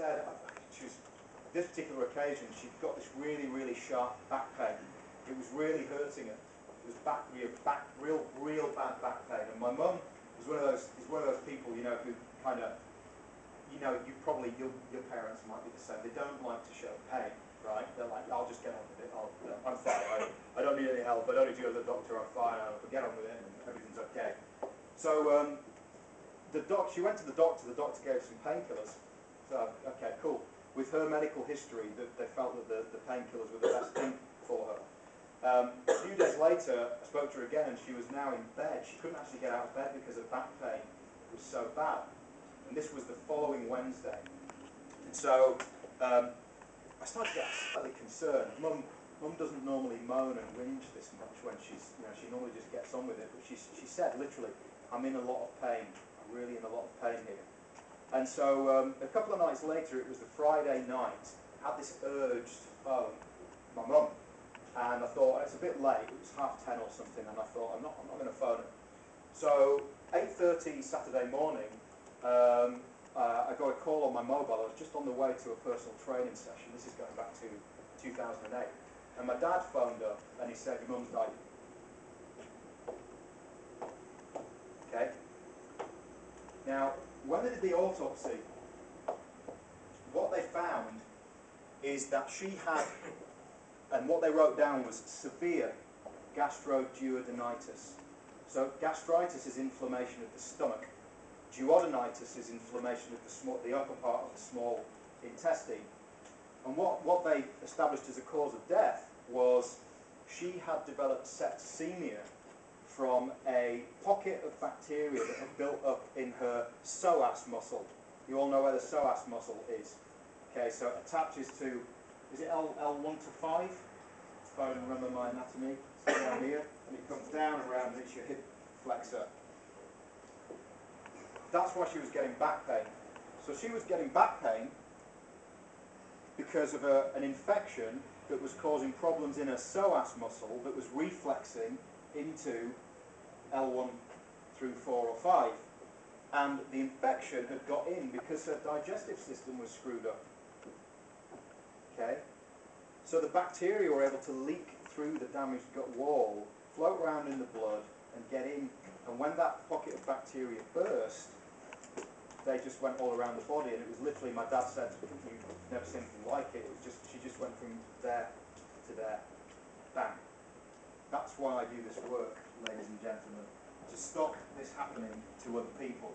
said, this particular occasion, she'd got this really, really sharp back pain. It was really hurting her. It was real bad back pain. And my mum is one of those people, you know, who kind of, you know, your parents might be the same. They don't like to show pain, right? They're like, I'll just get on with it. I'm fine. I don't need any help. I don't need to go to the doctor. I'm fine. I'll get on with it, and everything's okay. So she went to the doctor. The doctor gave some painkillers. So okay, cool. With her medical history, they felt that the painkillers were the best thing for her. A few days later, I spoke to her again, and she was now in bed. She couldn't actually get out of bed because her back pain was so bad. And this was the following Wednesday. And so I started to get slightly concerned. Mum doesn't normally moan and whinge this much when she's, you know, she normally just gets on with it. But she said literally, I'm in a lot of pain. I'm really in a lot of pain here. And so a couple of nights later, it was the Friday night, I had this urge to phone my mum. And I thought, it's a bit late, it was 10:30 or something, and I thought, I'm not going to phone her. So 8:30 Saturday morning, I got a call on my mobile. I was just on the way to a personal training session. This is going back to 2008. And my dad phoned up, and he said, your mum's died. Okay? Now, when they did the autopsy, what they found is that she had, and what they wrote down was severe gastroduodenitis. So gastritis is inflammation of the stomach. Duodenitis is inflammation of the upper part of the small intestine. And what they established as a cause of death was she had developed septicemia from a pocket of bacteria that had built up in her psoas muscle. You all know where the psoas muscle is. Okay, so it attaches to, is it L1 to 5? If I remember my anatomy, it's down here, and it comes down around and hits your hip flexor. That's why she was getting back pain. So she was getting back pain because of an infection that was causing problems in her psoas muscle that was reflexing into L1 through 4 or 5. And the infection had got in because her digestive system was screwed up. Okay? So the bacteria were able to leak through the damaged gut wall, float around in the blood, and get in. And when that pocket of bacteria burst, they just went all around the body, and it was literally, my dad said, you've never seen anything like it. It was just, she just went from there to there. Bang. That's why I do this work, ladies and gentlemen, to stop this happening to other people.